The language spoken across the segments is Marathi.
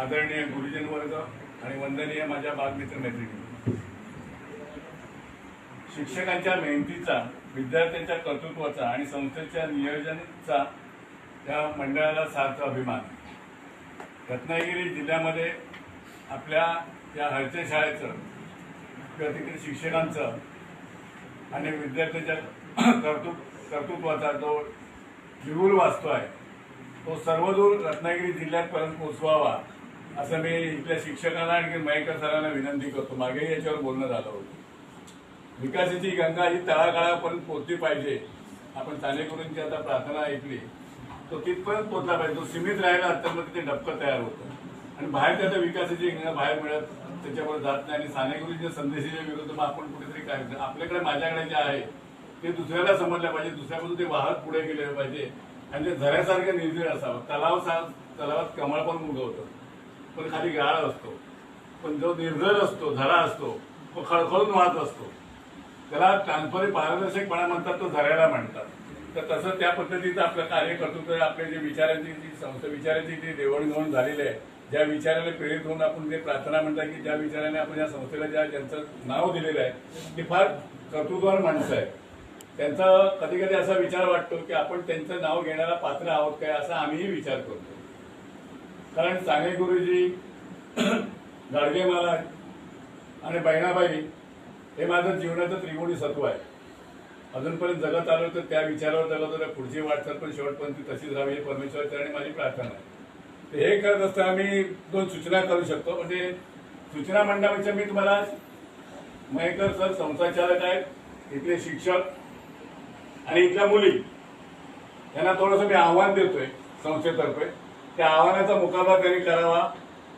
आदरणीय गुरुजन वर्ग आणि वंदनीय माझ्या बालमित्र मैत्रिणी, शिक्षकांच्या मेहनतीचा, विद्यार्थ्यांच्या कर्तृत्वाचा आणि संस्थेच्या नियोजनाचा या मंडळाला सार्थ अभिमान. रत्नागिरी जिल्ह्यामध्ये आपल्या या हरचे शाळेचं किंवा तिकडे शिक्षकांचं आणि विद्यार्थ्यांच्या कर्तृत्वाचा जो विपुल वास्तू आहे तो सर्वदूर रत्नागिरी जिल्ह्यापर्यंत पोहोचवावा असं मी इथल्या शिक्षकांना आणि मयेकर सरांना विनंती करतो. मागेही याच्यावर बोलणं झालं होतं. विकासाची गंगा ही तळागाळापर्यंत पोहोचली पाहिजे. आपण चालेकरूंची आता प्रार्थना ऐकली, तो तिथपर्यंत पोहोचला पाहिजे. तो सीमित राहिला तर मग तिथे डबकं तयार होतं आणि बाहेर त्याचा विकासाची गंगा बाहेर मिळत त्याच्यावर जात नाही. आणि सानेगुरूंच्या संदेशाच्या विरुद्ध मग आपण कुठेतरी काय आपल्याकडे माझ्याकडे जे आहे ते दुसऱ्याला समजलं पाहिजे, दुसऱ्यापासून ते वाहत पुढे गेले पाहिजे आणि ते झऱ्यासारखं निर्जीळ असावं. तलावात कमळ पण उगवतं पण खाली गाळ असतो, पण जो निर्जळ असतो, झरा असतो, तो खळखळून वाहत असतो. त्याला ट्रान्सपरंट पारदर्शकपणा म्हणतात, तो झऱ्याला म्हणतात. तर तसं त्या पद्धतीचं आपलं कार्य करतो. तर आपले जे विचारांची जी संस्था विचारांची जी देवणघेवाण झालेली आहे, ज्या विचाराने प्रेरित होऊन आपण ते प्रार्थना म्हणतात की ज्या विचाराने आपण या संस्थेला ज्यांचं नाव दिलेलं आहे ते फार कर्तृत्ववान माणसं आहे. त्यांचा कधी कधी असा विचार वाटतो की आपण त्यांचं नाव घेण्याला पात्र आहोत काय, असा आम्हीही विचार करतो. कारण साने गुरुजी, गाडगे महाराज आणि बहिणाबाई हे माझं जीवनाचं त्रिगुणी सत्व आहे. अजूनपर्यंत जगत आलो तर त्या विचारावर जगत होतं. पुढची वाटचाल पण शेवटपर्यंत तशीच राहावी ही परमेश्वराचरणी माझी प्रार्थना आहे. तर हे करत असताना मी 2 सूचना करू शकतो. म्हणजे सूचना म्हणण्यापेक्षा मी तुम्हाला मयेकर सर संस्थाचालक आहेत, इथले शिक्षक आणि इथल्या मुली यांना थोडंसं मी आव्हान देतोय संस्थेतर्फे. त्या आव्हानाचा मुकाबला त्यांनी करावा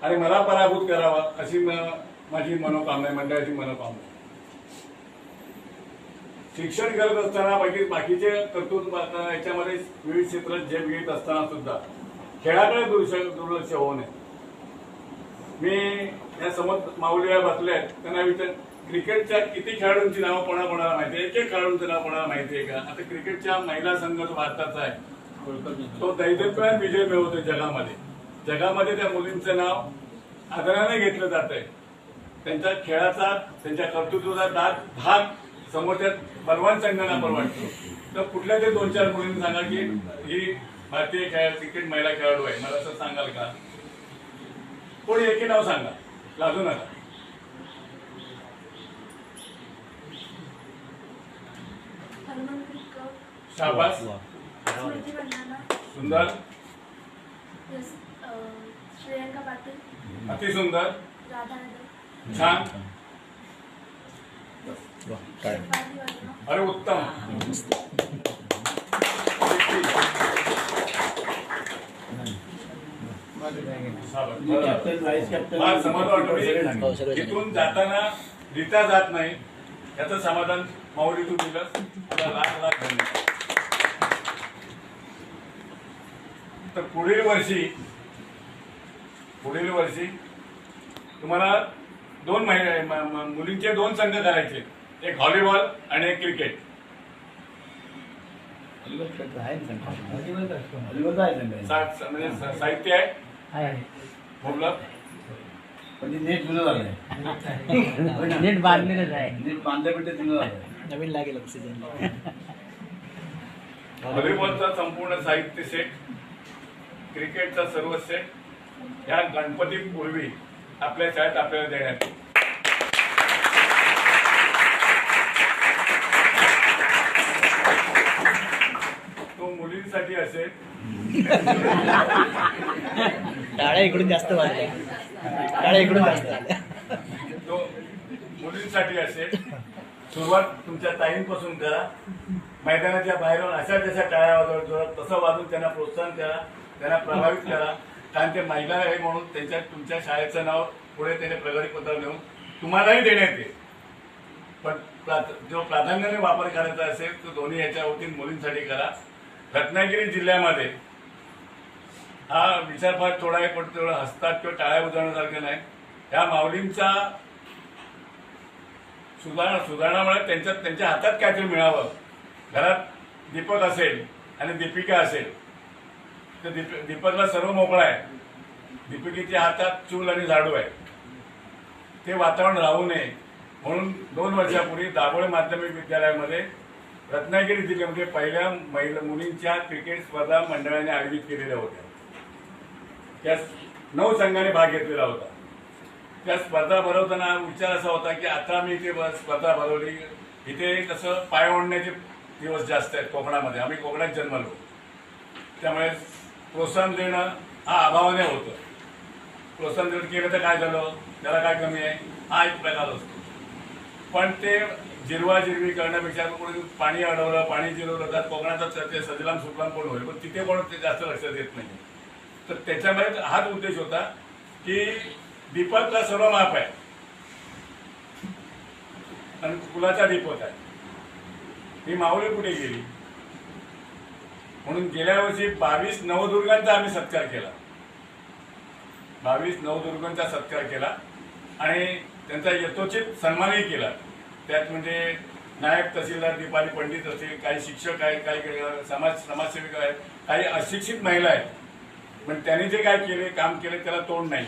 आणि मला पराभूत करावा अशी माझी मनोकामना आहे, मंडळाची मनोकामना आहे. शिक्षण करत असताना बाकीचे कर्तृत्व याच्यामध्ये विविध क्षेत्रात जे घेत असताना सुद्धा खेळाकडे दुर्लक्ष होऊ नये. मी या समोर माऊलीला बसले आहेत, त्यांना विचार क्रिकेटच्या किती खेळाडूंची नावं कोणाला माहिती आहे? एक खेळाडूंचं नाव कोणाला माहिती आहे का? आता क्रिकेटच्या महिला संघ जो भारताचा आहे तो दैदिप्यमान विजय मिळवतोय जगामध्ये त्या मुलींचं नाव आदराने घेतलं जात आहे. त्यांच्या खेळाचा, त्यांच्या कर्तृत्वाचा भाग समोरच्या बलवान संघांना परवडतो. तर कुठल्या ते 2-4 मुलींनी सांगा की ही भारतीय क्रिकेट महिला खेळाडू आहे, मला असं सांगाल का? कोणी एके नाव सांगा, लाजू नका. शाबास, सुंदर, श्रेयांका पाटील, अति सुंदर, छान, अरे उत्तम. फार समाधान वाटतं. इथून जाताना रिता जात नाही याचं समाधान माऊली तू दिलं. लाख धन्यवाद. तर पुढील वर्षी तुम्हाला 2 मुलींचे 2 संघ करायचे, एक व्हॉलीबॉल आणि एक क्रिकेट. म्हणजे साहित्य आहे मुबलक, म्हणजे नेट जुनं झालंय. नेट बांधलेलंच आहे. नेट बांधल्यापेक्षा जुनं झालंय. नवीन लागेल ऑक्सिजन. व्हॉलीबॉलचा संपूर्ण साहित्य सेट, क्रिकेटचा सर्व सेट या गणपतीपूर्वी आपल्या शाळेत आपल्याला देण्यात येईल. तो मुलींसाठी असेल. टाळ्या इकडून जास्त वाजल्या. टाळ्या इकडून जास्त आल्या. तो मुलींसाठी असेल. सुरुवात तुमच्या ताईंपासून करा. मैदानाच्या बाहेरून अशा जशा टाळ्या वाजवत तसं वाजून त्यांना प्रोत्साहन करा, त्यांना प्रभावित करा. कारण ते महिला आहे म्हणून तुमच्या शाळेचं नाव पुढे त्याने प्रगतीपत्र देऊन तुम्हालाही देण्यात येईल. पण जो प्राधान्याने वापर करायचा असेल तो दोन्ही याच्या वतीने मुलींसाठी करा. रत्नागिरी जिल्ह्यामध्ये हा विचार फार थोडा आहे, पण तेवढं हसतात किंवा टाळ्या उजवण्यासारखं नाही. या माऊलींचा सुधारणामुळे त्यांच्या हातात काहीतरी मिळावं. घरात दीपक असेल आणि दीपिका असेल तर दीपकला सर्व मोकळा आहे. दीपिकेच्या हातात चूल आणि झाडू आहे, ते वातावरण राहू नये म्हणून 2 वर्षापूर्वी दाभोळे माध्यमिक विद्यालयामध्ये रत्नागिरी जिल्ह्यामध्ये पहिल्या महिला मुलींच्या क्रिकेट स्पर्धा मंडळाने आयोजित केलेल्या होत्या. त्या 9 संघाने भाग घेतलेला होता. त्या स्पर्धा भरवताना विचार असा होता की आता मी इथे स्पर्धा भरवली, इथे कसं पाय ओढण्याचे दिवस जास्त आहेत कोकणामध्ये, आम्ही कोकणात जन्मलो, त्यामुळे प्रोत्साहन देणं हा अभावाने होतं. प्रोत्साहन देणं केलं तर काय झालं, त्याला काय कमी आहे, हा एक प्रकार असतो. पण ते जिरवाजिरवी करण्यापेक्षा कोणी पाणी अडवलं, पाणी जिरवलं तर कोकणाचा ते सजलाम सुफलाम कोण होईल, पण तिथे कोण ते जास्त लक्ष देत नाही. तर त्याच्यामध्ये हाच उद्देश होता की दीपकला सर्व माफ आहे आणि कुलाचा दीपक आहे, ही माऊली कुठे गेली. म्हणून गेल्या वर्षी 22 नवदुर्गांचा आम्ही सत्कार केला, 22 नवदुर्गांचा सत्कार केला आणि त्यांचा यथोचित सन्मानही केला. त्यात म्हणजे नायब तहसीलदार दीपाली पंडित असतील, काही शिक्षक आहेत, काही समाजसेविक आहेत, काही अशिक्षित महिला आहेत, पण त्यांनी जे काय केले काम केले त्याला तोड नाही.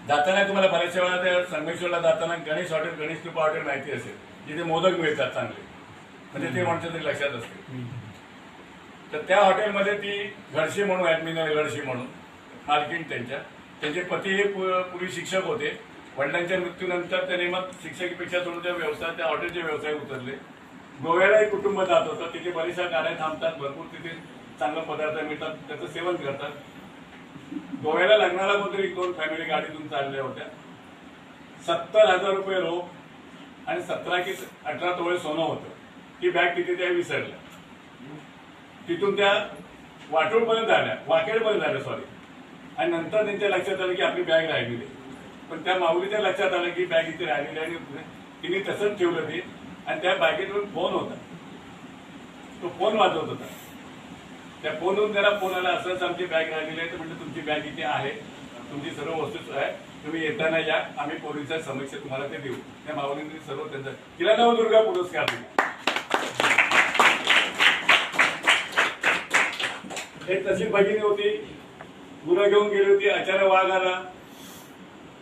जाताना तुम्हाला बऱ्याचशा वेळा त्या संगमेश्वरला जाताना गणेश हॉटेल, गणेश कृपा हॉटेल माहिती असेल, जिथे मोदक मिळतात चांगले, म्हणजे ते म्हणतात तरी लक्षात असते. तर त्या हॉटेलमध्ये ती घडशी म्हणून ऍडमिन घडशी म्हणून मालकीण त्यांचे पती हे पूर्वी शिक्षक होते. वडिलांच्या मृत्यूनंतर त्यांनी मग शिक्षकीपेक्षा सोडून त्या हॉटेलचे व्यवसाय उतरले. गोव्यालाही कुटुंब जात होतं, तिथे बऱ्याचशा गाड्या थांबतात, भरपूर तिथे चांगले पदार्थ मिळतात, त्याचं सेवन करतात. गोव्याला लग्नाला कोणतरी 2 फॅमिली गाडीतून चालल्या होत्या. 70,000 रुपये रोख आणि 17 की 18 तोळे सोनं होतं. ती बॅग तिथे त्या विसरल्या. तिथून त्या वाटोळपर्यंत आल्या, वाकेडपर्यंत आल्या सॉरी, आणि नंतर त्यांच्या लक्षात आलं की आपली बॅग राहिलेली. पण त्या माऊलीच्या लक्षात आलं की बॅग इथे राहिलेली आणि तिने तसंच ठेवलं ते, आणि त्या बॅगेतून फोन होता, तो फोन वाजवत होता. त्या फोनवरून त्याला फोन आला, असंच आमची बॅग राहिलेली आहे. तर म्हणजे तुमची बॅग इथे आहे, तुमची सर्व वस्तू आहे, तुम्ही येताना या, आम्ही पोलिसांच्या समक्ष तुम्हाला ते देऊ. त्या माऊलींनी सर्व त्यांचा तिला नवदुर्गा पुरस्कार दिला. एक तशी भगिनी होती, गुरं घेऊन गेली होती, अचानक वाघ आला,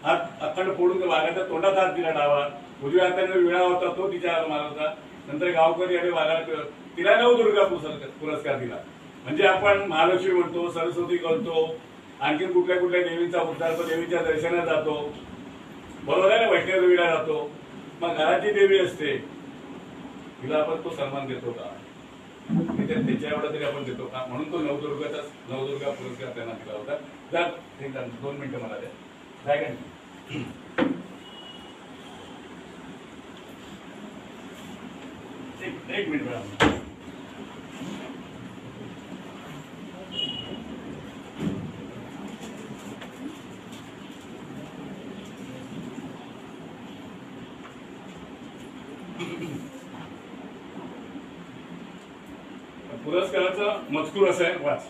हात अखंड फोडून वाघाच्या तोंडात हात दिला डावा, उजव्या हाताने विळा होता तो तिच्या हात मारत होता. नंतर गावकरी आले, वाघाला तिला नवदुर्गा पुरस्कार दिला. म्हणजे आपण महालक्ष्मी म्हणतो, सरस्वती करतो, आणखी कुठल्या कुठल्या देवीचा उद्धार, देवीच्या दर्शनात जातो, बरोबर आहे ना, वैष्णवदेवीला जातो. मग घराची देवी असते, तिला आपण तो सन्मान देतो का, त्याच्या एवढा तरी आपण देतो का? म्हणून तो नवदुर्गा पुरस्कार त्यांना दिला होता. जर 2 मिनिटं मला द्या, एक मिनिट मॅडम. पुरस्काराचा मजकूर असा आहे, वाच.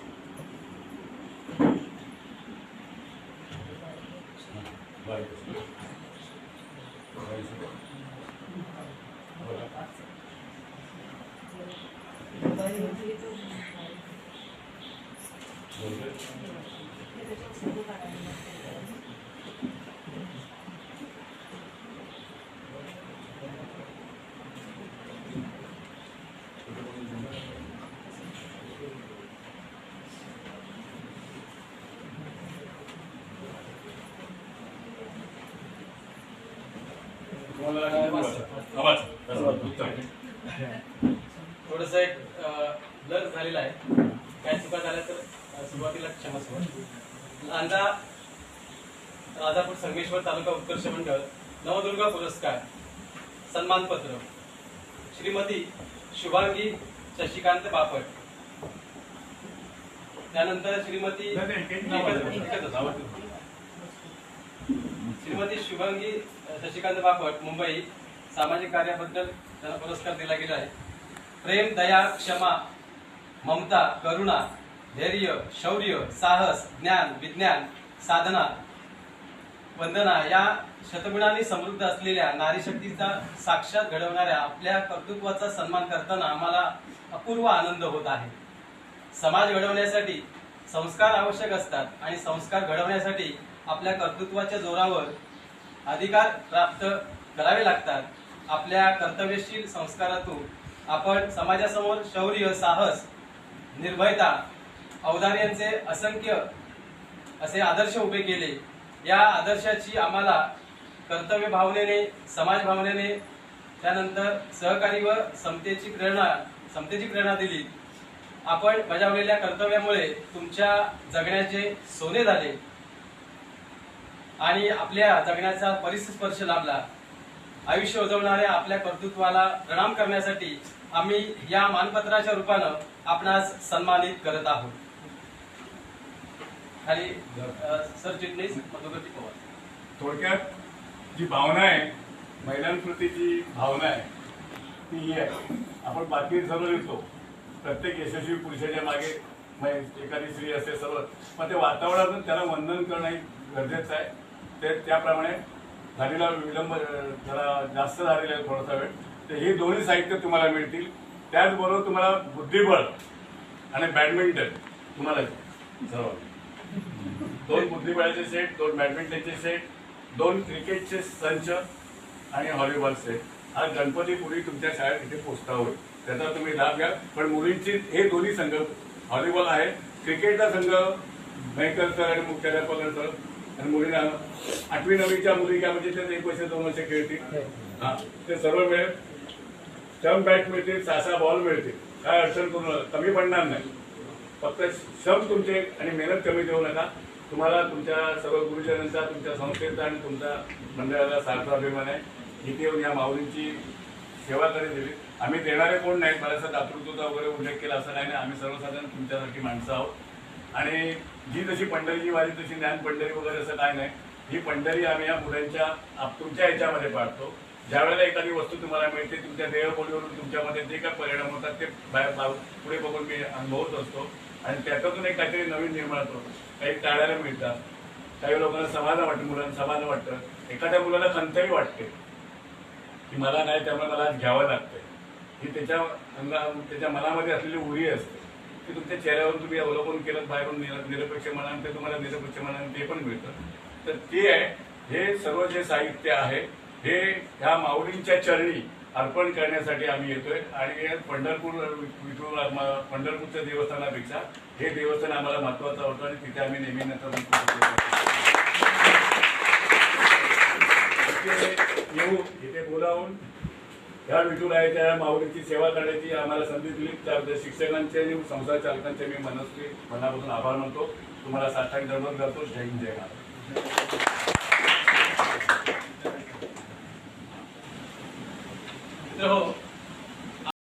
थोडस एक ब्लर झालेला आहे, काय चुका झाल्या तर सुरुवातीला क्षमस्व. राजापूर संगमेश्वर तालुका उत्कर्ष मंडळ नवदुर्गा पुरस्कार सन्मानपत्र श्रीमती शुभांगी शशिकांत बापट, त्यानंतर श्रीमती शुभांगी शशिकांत बापट मुंबई, सामाजिक कार्याबद्दल त्यांना पुरस्कार दिला गेला आहे. प्रेम, दया, क्षमा, ममता, करुणा, धैर्य, शौर्य, साहस, ज्ञान, विज्ञान, साधना, वंदना या शतगुणांनी समृद्ध असलेल्या नारीशक्तीचा साक्षात घडवणाऱ्या आपल्या कर्तृत्वाचा सन्मान करताना आम्हाला अपूर्व आनंद होत आहे. समाज घडवण्यासाठी संस्कार आवश्यक असतात आणि संस्कार घडवण्यासाठी आपल्या कर्तृत्वाच्या जोरावर अधिकार प्राप्त करावे लागतात. आपल्या कर्तव्यशील संस्कारातून आपण समाजासमोर शौर्य, साहस, निर्भयता, औदार्याचे असंख्य असे आदर्श उभे केले. या आदर्शाची आम्हाला कर्तव्य भावनेने, समाज भावनेने, त्यानंतर सहकारी व समतेची प्रेरणा दिली. आपण बजावलेल्या कर्तव्यामुळे तुमच्या जगण्याचे सोने झाले आणि आपल्या जगण्याचा परिस्पर्श लाभला. आयुष्य उजवणाऱ्या आपल्या कर्तृत्वाला प्रणाम करण्यासाठी आम्ही या मानपत्राच्या रूपानं आपणास सन्मानित करत आहोत. खाली सरचिटणीस मधुकर पवार. थोडक्यात जी भावना आहे, महिलांप्रती जी भावना आहे ती ही आहे. आपण बाकी सर्व लिहितो, प्रत्येक यशस्वी पुरुषाच्या मागे एखादी स्त्री असते सर्व, पण ते वातावरणातून त्याला वंदन करणं गरजेचं आहे. ते त्याप्रमाणे झालेला विलंब जरा जास्त झालेला आहे थोडासा वेळ, तर हे दोन्ही साहित्य तुम्हाला मिळतील. त्याचबरोबर तुम्हाला बुद्धिबळ आणि बॅडमिंटन तुम्हाला सर्व 2 बुद्धिबळाचे सेट, 2 बॅडमिंटनचे सेट, 2 क्रिकेटचे संच आणि व्हॉलीबॉल सेट. आज गणपतीपुरी तुमच्या शाळेत इथे पोचता होईल, त्याचा तुम्ही लाभ घ्या. पण मुलींची हे दोन्ही संघ, व्हॉलीबॉल आहे, क्रिकेटचा संघ मयकर सर आणि मुख्याध्यापक सर, आणि मुलींना 8वी 9वीच्या मुली काय म्हणजे ते 1 वर्ष 2 वर्ष खेळतील. हा, ते सर्व मिळेल. स्टंप बॅट मिळतील, 6 बॉल मिळतील. काय अडचण करू नका, कमी पडणार नाही. फक्त श्रम तुमचे आणि मेहनत कमी देऊ नका. तुम्हाला तुमच्या सर्व गुरुजनांचा, तुमच्या संस्थेचा आणि तुमच्या मंडळाला सार्थ अभिमान आहे. इथे येऊन या माऊलींची सेवा कधी दिली. आम्ही देणारे कोण नाहीत, मला असं दातृत्वाचा वगैरे उल्लेख केला असं नाही. आम्ही सर्वसाधारण तुमच्यासारखी माणसं आहोत. आणि जी जशी पंढरीची वारी तशी ज्ञान पंढरी वगैरे असं काय नाही. ही पंढरी आम्ही या मुलांच्या तुमच्या ह्याच्यामध्ये पाडतो. ज्या वेळेला एखादी वस्तू तुम्हाला मिळते, तुमच्या देहबोलीवरून तुमच्यामध्ये जे काय परिणाम होतात ते पुढे बघून मी अनुभवत असतो आणि त्याच्यातून एक काहीतरी नवीन निर्माण होतो. काही टाळायला मिळतात, काही लोकांना समाधान वाटतं, मुलांना समाधान वाटतं, एखाद्या मुलाला खंतही वाटते की मला नाही त्यामुळे मला आज घ्यावं लागतंय. ही त्याच्या मनामध्ये असलेली उरी असते की तुमच्या चेहऱ्यावरून तुम्ही अवलंबून केलं, बाहेरून निरपेक्ष मनाने ते तुम्हाला निरपेक्ष मनाने ते पण मिळतं. तर ते आहे. हे सर्व जे साहित्य आहे हे ह्या माऊलींच्या चरणी अर्पण करण्यासाठी आम्ही येतोय. आणि पंढरपूरच्या देवस्थानापेक्षा हे देवस्थान आम्हाला महत्वाचं होतं आणि तिथे आम्ही नेहमी येऊ. इथे बोलावून ह्या विठुरायाच्या या माऊलीची सेवा करण्याची आम्हाला संधी दिली. त्या शिक्षकांचे आणि संस्था चालकांचे मी मनापासून आभार मानतो. तुम्हाला साष्टांग दंडवत करतो. जय हिंद, जय महाराज. मित्र हो,